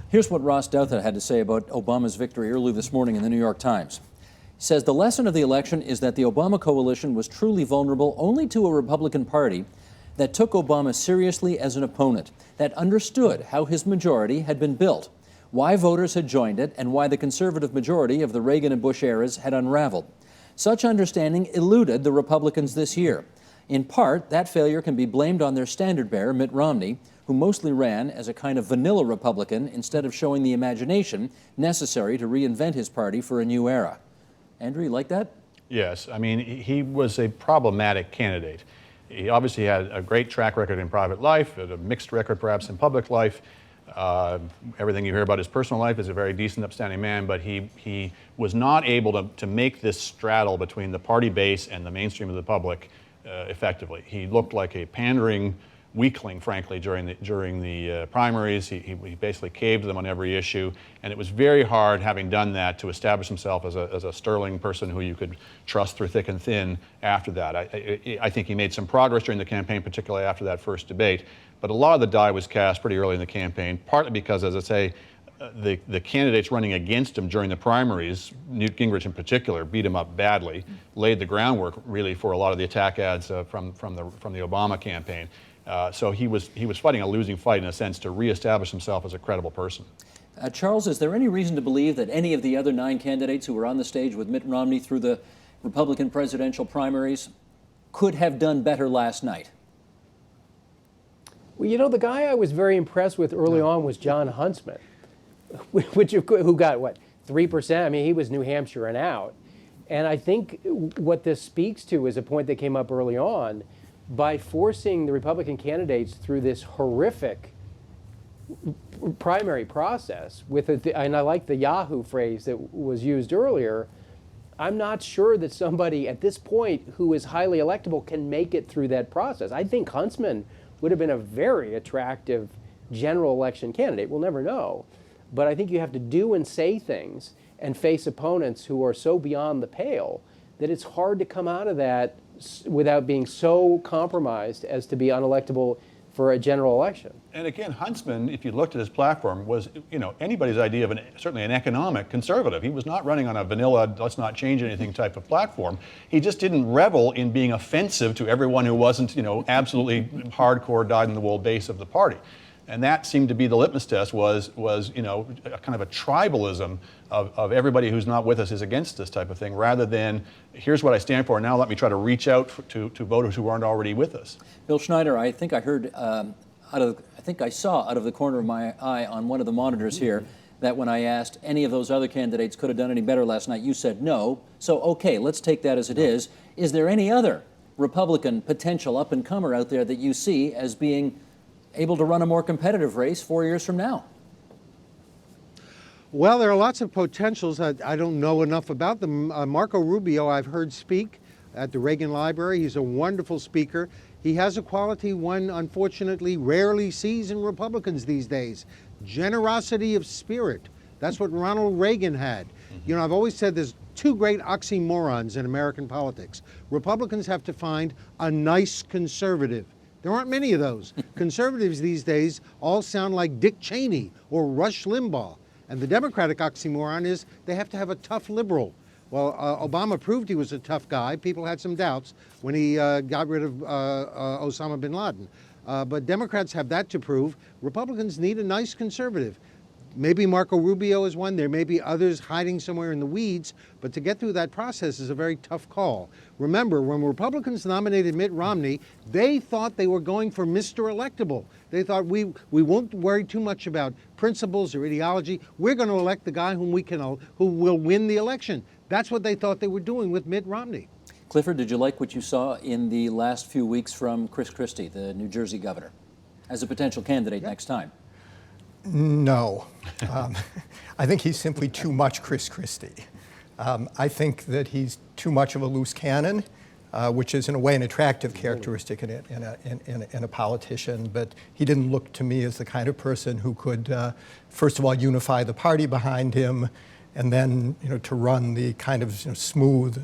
[SPEAKER 1] Here's what Ross Douthat had to say about Obama's victory early this morning in the New York Times. He says, the lesson of the election is that the Obama coalition was truly vulnerable only to a Republican Party that took Obama seriously as an opponent, that understood how his majority had been built, why voters had joined it, and why the conservative majority of the Reagan and Bush eras had unraveled. Such understanding eluded the Republicans this year. In part, that failure can be blamed on their standard-bearer, Mitt Romney, who mostly ran as a kind of vanilla Republican instead of showing the imagination necessary to reinvent his party for a new era. Andrew, you like that?
[SPEAKER 2] Yes, I mean, he was a problematic candidate. He obviously had a great track record in private life, a mixed record perhaps in public life. Everything you hear about his personal life is a very decent, upstanding man, but he was not able to make this straddle between the party base and the mainstream of the public effectively. He looked like a pandering weakling, frankly, during the primaries. He basically caved them on every issue, and it was very hard, having done that, to establish himself as a sterling person who you could trust through thick and thin after that. I think he made some progress during the campaign, particularly after that first debate, but a lot of the die was cast pretty early in the campaign, partly because, as I say, the candidates running against him during the primaries, Newt Gingrich in particular, beat him up badly, laid the groundwork really for a lot of the attack ads from the Obama campaign. So he was fighting a losing fight, in a sense, to reestablish himself as a credible person.
[SPEAKER 1] Charles, is there any reason to believe that any of the other 9 candidates who were on the stage with Mitt Romney through the Republican presidential primaries could have done better last night?
[SPEAKER 5] Well, you know, the guy I was very impressed with early on was John Huntsman, who got, what, 3%? I mean, he was New Hampshire and out. And I think what this speaks to is a point that came up early on. By forcing the Republican candidates through this horrific primary process, and I like the Yahoo phrase that was used earlier, I'm not sure that somebody at this point who is highly electable can make it through that process. I think Huntsman would have been a very attractive general election candidate. We'll never know. But I think you have to do and say things and face opponents who are so beyond the pale that it's hard to come out of that without being so compromised as to be unelectable for a general election.
[SPEAKER 2] And again, Huntsman, if you looked at his platform, was anybody's idea of certainly an economic conservative. He was not running on a vanilla, let's not change anything type of platform. He just didn't revel in being offensive to everyone who wasn't absolutely hardcore, dyed-in-the-wool base of the party. And that seemed to be the litmus test, was a kind of a tribalism of everybody who's not with us is against this type of thing, rather than here's what I stand for, now let me try to reach out to voters who aren't already with us.
[SPEAKER 1] Bill Schneider, I think I heard I saw out of the corner of my eye on one of the monitors here that when I asked any of those other candidates could have done any better last night, you said no. So okay, let's take that as it is. Is there any other Republican potential up-and-comer out there that you see as being able to run a more competitive race 4 years from now?
[SPEAKER 4] Well, there are lots of potentials. I don't know enough about them. Marco Rubio, I've heard speak at the Reagan Library. He's a wonderful speaker. He has a quality one, unfortunately, rarely sees in Republicans these days: generosity of spirit. That's what Ronald Reagan had. I've always said there's 2 great oxymorons in American politics. Republicans have to find a nice conservative. There aren't many of those. Conservatives these days all sound like Dick Cheney or Rush Limbaugh. And the Democratic oxymoron is they have to have a tough liberal. Well, Obama proved he was a tough guy. People had some doubts when he got rid of Osama bin Laden. But Democrats have that to prove. Republicans need a nice conservative. Maybe Marco Rubio is one. There may be others hiding somewhere in the weeds. But to get through that process is a very tough call. Remember, when Republicans nominated Mitt Romney, they thought they were going for Mr. Electable. They thought we won't worry too much about principles or ideology. We're going to elect the guy who will win the election. That's what they thought they were doing with Mitt Romney.
[SPEAKER 1] Clifford, did you like what you saw in the last few weeks from Chris Christie, the New Jersey governor, as a potential candidate next time?
[SPEAKER 3] No. I think he's simply too much Chris Christie. I think that he's too much of a loose cannon, which is in a way an attractive characteristic in a politician, but he didn't look to me as the kind of person who could, first of all, unify the party behind him, and then to run the kind of smooth,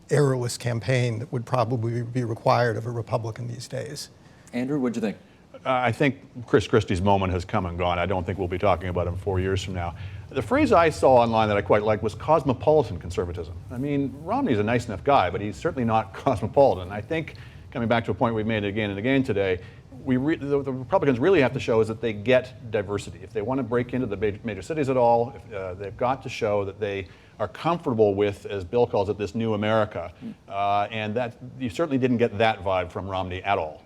[SPEAKER 3] errorless campaign that would probably be required of a Republican these days.
[SPEAKER 1] Andrew, what'd you think?
[SPEAKER 2] I think Chris Christie's moment has come and gone. I don't think we'll be talking about him 4 years from now. The phrase I saw online that I quite liked was cosmopolitan conservatism. I mean, Romney's a nice enough guy, but he's certainly not cosmopolitan. I think, coming back to a point we've made again and again today, the Republicans really have to show is that they get diversity. If they want to break into the major cities at all, they've got to show that they are comfortable with, as Bill calls it, this new America. And that you certainly didn't get that vibe from Romney at all.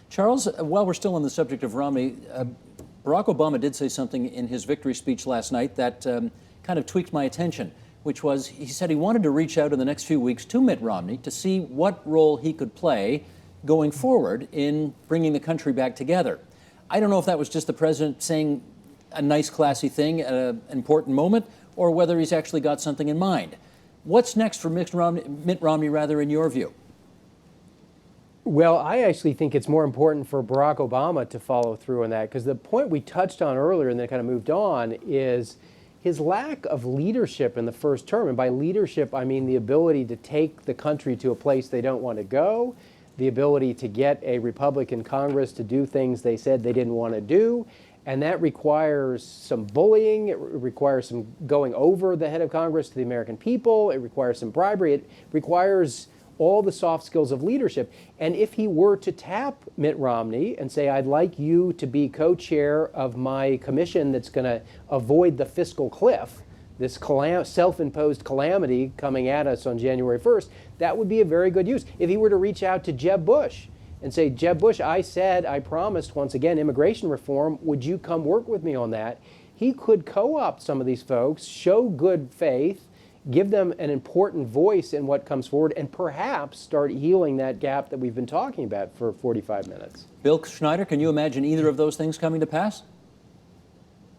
[SPEAKER 1] Charles, while we're still on the subject of Romney, Barack Obama did say something in his victory speech last night that kind of tweaked my attention, which was he said he wanted to reach out in the next few weeks to Mitt Romney to see what role he could play going forward in bringing the country back together. I don't know if that was just the president saying a nice, classy thing at an important moment, or whether he's actually got something in mind. What's next for Mitt Romney, in your view?
[SPEAKER 5] Well, I actually think it's more important for Barack Obama to follow through on that, because the point we touched on earlier and then kind of moved on is his lack of leadership in the first term. And by leadership, I mean the ability to take the country to a place they don't want to go, the ability to get a Republican Congress to do things they said they didn't want to do. And that requires some bullying. It requires some going over the head of Congress to the American people. It requires some bribery. It requires all the soft skills of leadership. And if he were to tap Mitt Romney and say, I'd like you to be co-chair of my commission that's going to avoid the fiscal cliff, this self-imposed calamity coming at us on January 1st, that would be a very good use. If he were to reach out to Jeb Bush and say, Jeb Bush, I promised, once again, immigration reform, would you come work with me on that? He could co-opt some of these folks, show good faith, give them an important voice in what comes forward, and perhaps start healing that gap that we've been talking about for 45 minutes.
[SPEAKER 1] Bill Schneider, can you imagine either of those things coming to pass?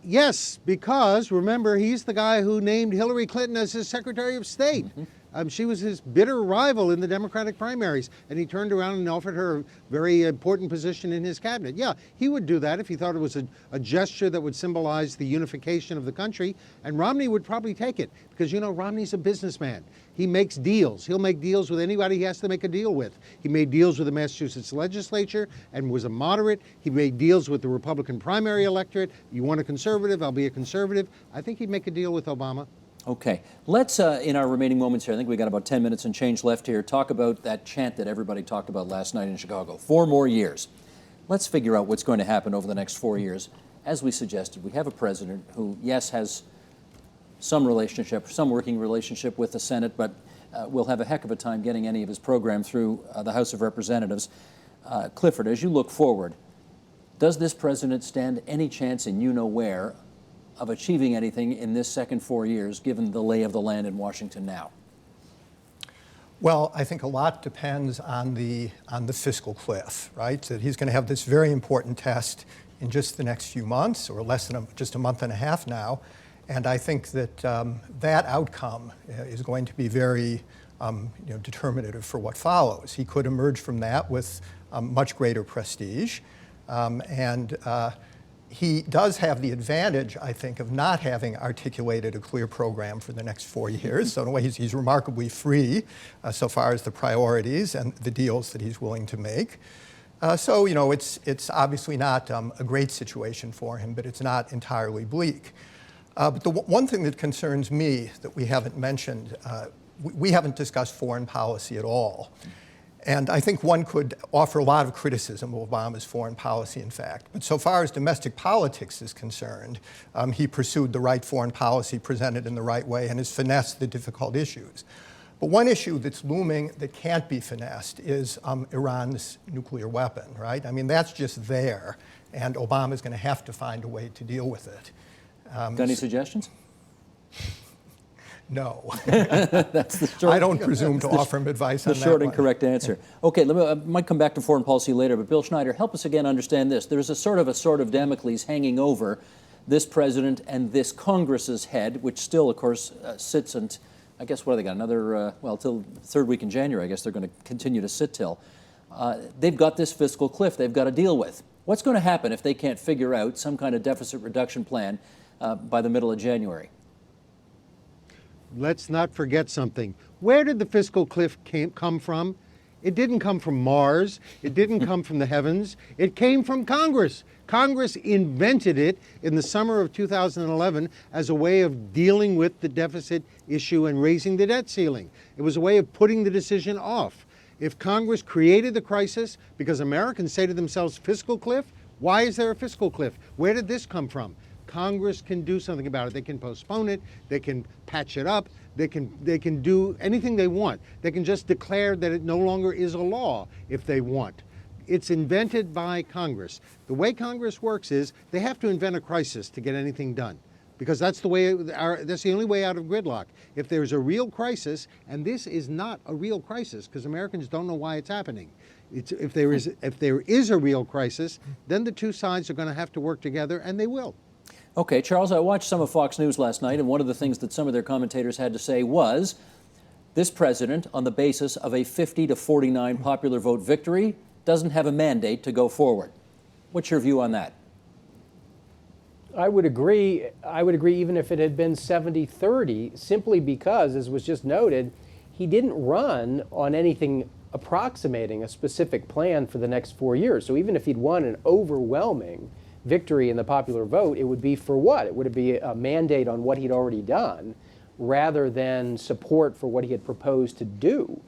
[SPEAKER 4] Yes, because remember, he's the guy who named Hillary Clinton as his Secretary of State. She was his bitter rival in the Democratic primaries, and he turned around and offered her a very important position in his cabinet. Yeah, he would do that if he thought it was a gesture that would symbolize the unification of the country, and Romney would probably take it, because, Romney's a businessman. He makes deals. He'll make deals with anybody he has to make a deal with. He made deals with the Massachusetts legislature and was a moderate. He made deals with the Republican primary electorate. You want a conservative, I'll be a conservative. I think he'd make a deal with Obama.
[SPEAKER 1] Okay, let's, in our remaining moments here, I think we got about 10 minutes and change left here, talk about that chant that everybody talked about last night in Chicago, 4 more years. Let's figure out what's going to happen over the next 4 years. As we suggested, we have a president who, yes, has some working relationship with the Senate, but will have a heck of a time getting any of his program through the House of Representatives. Clifford, as you look forward, does this president stand any chance in you-know-where of achieving anything in this second 4 years, given the lay of the land in Washington now?
[SPEAKER 3] Well, I think a lot depends on the fiscal cliff, right? That he's going to have this very important test in just the next few months, or less than just a month and a half now. And I think that that outcome is going to be very determinative for what follows. He could emerge from that with much greater prestige. He does have the advantage, I think, of not having articulated a clear program for the next 4 years. So in a way, he's remarkably free so far as the priorities and the deals that he's willing to make. So it's obviously not a great situation for him, but it's not entirely bleak. But the one thing that concerns me that we haven't mentioned, we haven't discussed foreign policy at all. And I think one could offer a lot of criticism of Obama's foreign policy, in fact. But so far as domestic politics is concerned, he pursued the right foreign policy, presented in the right way, and has finessed the difficult issues. But one issue that's looming that can't be finessed is Iran's nuclear weapon, right? I mean, that's just there, and Obama's going to have to find a way to deal with it.
[SPEAKER 1] Got any suggestions?
[SPEAKER 3] No.
[SPEAKER 1] That's the short.
[SPEAKER 3] I don't presume to offer him advice on
[SPEAKER 1] The
[SPEAKER 3] that
[SPEAKER 1] short and
[SPEAKER 3] one.
[SPEAKER 1] correct answer. Okay, I might come back to foreign policy later, but Bill Schneider, help us again understand this. There's a sort of Damocles hanging over this president and this Congress's head, which still, of course, sits and, I guess, what have they got? Another, well, till third week in January, I guess they're going to continue to sit till. They've got this fiscal cliff they've got to deal with. What's going to happen if they can't figure out some kind of deficit reduction plan by the middle of January?
[SPEAKER 4] Let's not forget something. Where did the fiscal cliff come from? It didn't come from Mars. It didn't come from the heavens. It came from Congress. Congress invented it in the summer of 2011 as a way of dealing with the deficit issue and raising the debt ceiling. It was a way of putting the decision off. If Congress created the crisis because Americans say to themselves, fiscal cliff? Why is there a fiscal cliff? Where did this come from? Congress can do something about it. They can postpone it. They can patch it up. They can do anything they want. They can just declare that it no longer is a law if they want. It's invented by Congress. The way Congress works is they have to invent a crisis to get anything done, because that's the way. That's the only way out of gridlock. If there's a real crisis, and this is not a real crisis, because Americans don't know why it's happening. If there is a real crisis, then the two sides are going to have to work together, and they will.
[SPEAKER 1] Okay, Charles, I watched some of Fox News last night, and one of the things that some of their commentators had to say was this president, on the basis of a 50 to 49 popular vote victory, doesn't have a mandate to go forward. What's your view on that?
[SPEAKER 5] I would agree even if it had been 70-30, simply because, as was just noted, he didn't run on anything approximating a specific plan for the next 4 years. So even if he'd won an overwhelming victory in the popular vote, it would be for what? It would be a mandate on what he'd already done rather than support for what he had proposed to do.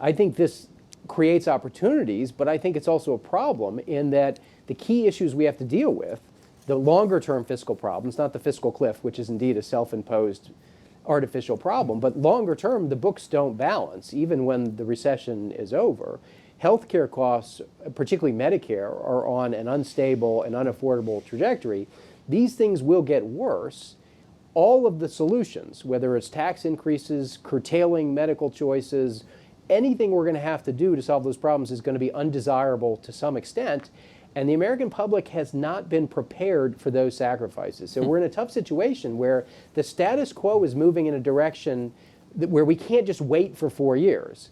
[SPEAKER 5] I think this creates opportunities, but I think it's also a problem in that the key issues we have to deal with, the longer-term fiscal problems, not the fiscal cliff, which is indeed a self-imposed artificial problem, but longer term, the books don't balance, even when the recession is over. Healthcare costs, particularly Medicare, are on an unstable and unaffordable trajectory. These things will get worse. All of the solutions, whether it's tax increases, curtailing medical choices, anything we're going to have to do to solve those problems is going to be undesirable to some extent. And the American public has not been prepared for those sacrifices. So we're in a tough situation where the status quo is moving in a direction where we can't just wait for 4 years.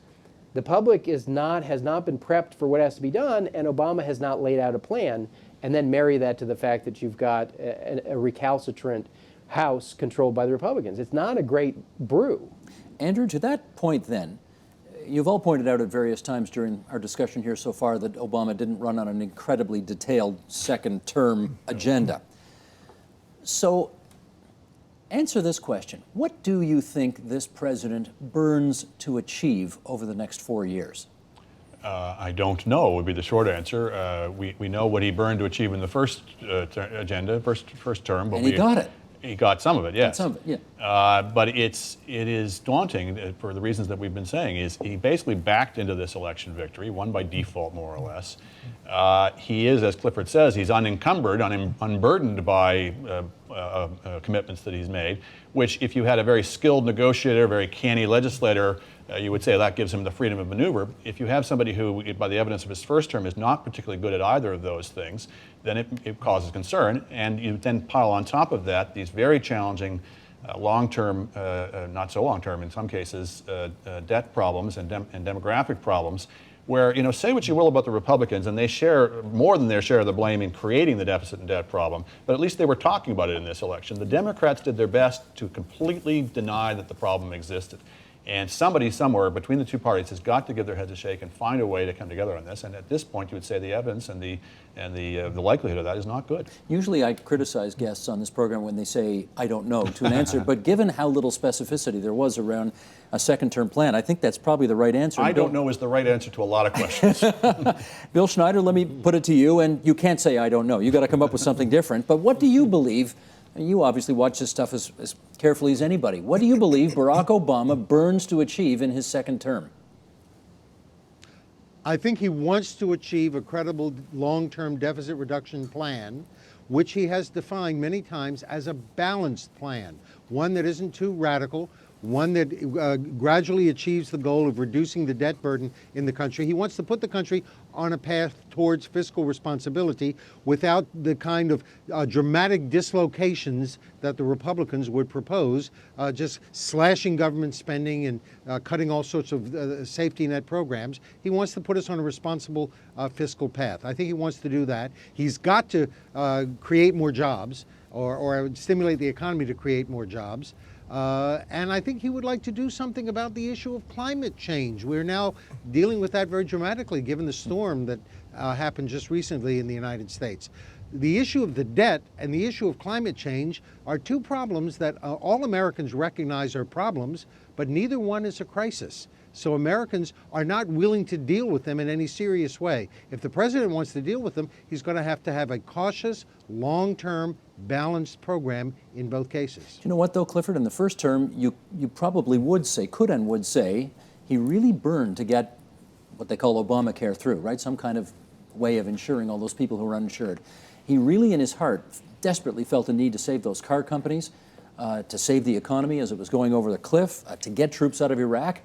[SPEAKER 5] The public has not been prepped for what has to be done, and Obama has not laid out a plan. And then marry that to the fact that you've got a recalcitrant House controlled by the Republicans. It's not a great brew.
[SPEAKER 1] Andrew, to that point then, you've all pointed out at various times during our discussion here so far that Obama didn't run on an incredibly detailed second-term agenda. So answer this question. What do you think this president burns to achieve over the next 4 years?
[SPEAKER 2] I don't know would be the short answer. We know what he burned to achieve in the first agenda, first term. But
[SPEAKER 1] and he got it.
[SPEAKER 2] He got some of it, yes.
[SPEAKER 1] Some of it, yeah.
[SPEAKER 2] But it is daunting for the reasons that we've been saying. Is he basically backed into this election victory, won by default more or less. He is, as Clifford says, he's unencumbered, unburdened by commitments that he's made, which if you had a very skilled negotiator, very canny legislator, you would say that gives him the freedom of maneuver. If you have somebody who, by the evidence of his first term, is not particularly good at either of those things, then it causes concern. And you then pile on top of that these very challenging long-term, not so long-term in some cases, debt problems and demographic problems, where, say what you will about the Republicans, and they share more than their share of the blame in creating the deficit and debt problem, but at least they were talking about it in this election. The Democrats did their best to completely deny that the problem existed. And somebody somewhere between the two parties has got to give their heads a shake and find a way to come together on this. And at this point, you would say the evidence and the likelihood of that is not good.
[SPEAKER 1] Usually I criticize guests on this program when they say, I don't know, to an answer. But given how little specificity there was around a second-term plan, I think that's probably the right answer.
[SPEAKER 2] I don't know is the right answer to a lot of questions.
[SPEAKER 1] Bill Schneider, let me put it to you, and you can't say I don't know. You've got to come up with something different. But what do you believe? You obviously watch this stuff as carefully as anybody. What do you believe Barack Obama burns to achieve in his second term?
[SPEAKER 4] I think he wants to achieve a credible long-term deficit reduction plan, which he has defined many times as a balanced plan, one that isn't too radical, one that gradually achieves the goal of reducing the debt burden in the country. He wants to put the country on a path towards fiscal responsibility without the kind of dramatic dislocations that the Republicans would propose, just slashing government spending and cutting all sorts of safety net programs. He wants to put us on a responsible fiscal path. I think he wants to do that. He's got to create more jobs or stimulate the economy to create more jobs. And I think he would like to do something about the issue of climate change. We're now dealing with that very dramatically, given the storm that happened just recently in the United States. The issue of the debt and the issue of climate change are two problems that all Americans recognize are problems, but neither one is a crisis. So Americans are not willing to deal with them in any serious way. If the president wants to deal with them, he's going to have a cautious, long-term, balanced program in both cases.
[SPEAKER 1] You know what, though, Clifford? In the first term, you probably would say, could and would say, he really burned to get what they call Obamacare through, right? Some kind of way of insuring all those people who are uninsured. He really, in his heart, desperately felt a need to save those car companies, to save the economy as it was going over the cliff, to get troops out of Iraq.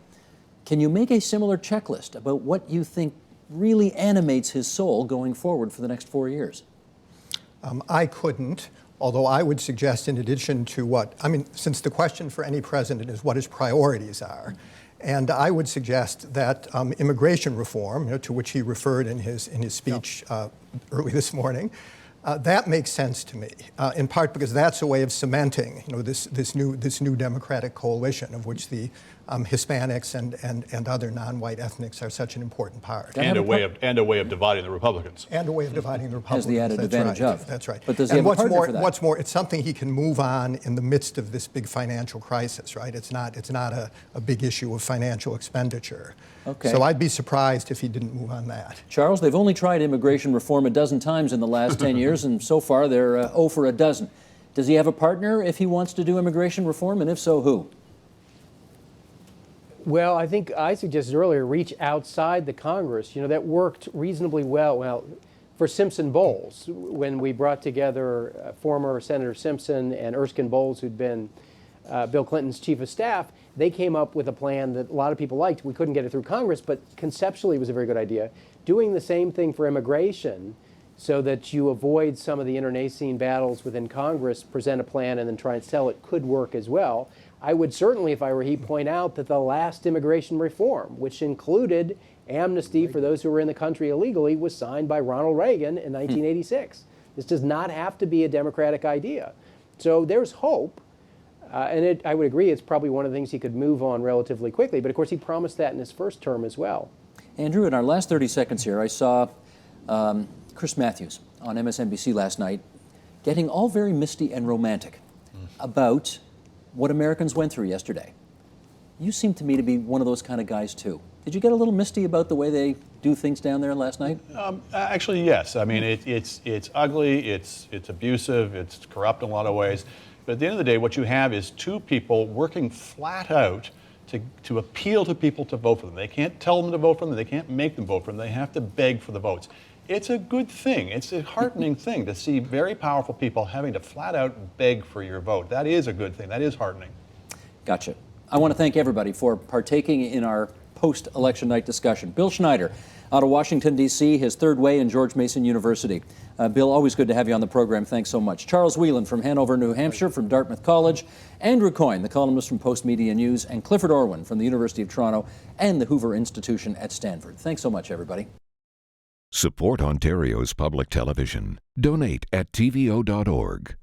[SPEAKER 1] Can you make a similar checklist about what you think really animates his soul going forward for the next 4 years?
[SPEAKER 3] I couldn't, although I would suggest in addition to since the question for any president is what his priorities are, and I would suggest that immigration reform, to which he referred in his speech early this morning, that makes sense to me, in part because that's a way of cementing, this new Democratic coalition of which the Hispanics and other non-white ethnics are such an important part.
[SPEAKER 2] And a way of dividing the Republicans.
[SPEAKER 3] And a way of dividing the Republicans.
[SPEAKER 1] Has the added advantage of.
[SPEAKER 3] That's right.
[SPEAKER 1] But does he have a partner for that?
[SPEAKER 3] What's more, it's something he can move on in the midst of this big financial crisis, right? It's not a big issue of financial expenditure.
[SPEAKER 1] Okay.
[SPEAKER 3] So I'd be surprised if he didn't move on that.
[SPEAKER 1] Charles, they've only tried immigration reform a dozen times in the last 10 years, and so far they're 0 for a dozen. Does he have a partner if he wants to do immigration reform, and if so, who?
[SPEAKER 5] Well, I think I suggested earlier, reach outside the Congress. That worked reasonably well for Simpson Bowles, when we brought together former Senator Simpson and Erskine Bowles, who'd been Bill Clinton's chief of staff. They came up with a plan that a lot of people liked. We couldn't get it through Congress, but conceptually it was a very good idea. Doing the same thing for immigration so that you avoid some of the internecine battles within Congress, present a plan and then try and sell it could work as well. I would certainly, if I were he, point out that the last immigration reform, which included amnesty for those who were in the country illegally, was signed by Ronald Reagan in 1986. This does not have to be a Democratic idea. So there's hope. And I would agree it's probably one of the things he could move on relatively quickly. But of course, he promised that in his first term as well.
[SPEAKER 1] Andrew, in our last 30 seconds here, I saw Chris Matthews on MSNBC last night getting all very misty and romantic about what Americans went through yesterday. You seem to me to be one of those kind of guys, too. Did you get a little misty about the way they do things down there last night?
[SPEAKER 2] Actually, yes. I mean, it's ugly, it's abusive, it's corrupt in a lot of ways. But at the end of the day, what you have is two people working flat out to appeal to people to vote for them. They can't tell them to vote for them. They can't make them vote for them. They have to beg for the votes. It's a good thing. It's a heartening thing to see very powerful people having to flat out beg for your vote. That is a good thing. That is heartening. Gotcha.
[SPEAKER 1] I want to thank everybody for partaking in our post-election night discussion. Bill Schneider, out of Washington, D.C., his third way in George Mason University. Bill, always good to have you on the program. Thanks so much. Charles Whelan from Hanover, New Hampshire, from Dartmouth College. Andrew Coyne, the columnist from Post Media News, and Clifford Orwin from the University of Toronto and the Hoover Institution at Stanford. Thanks so much, everybody.
[SPEAKER 6] Support Ontario's public television. Donate at tvo.org.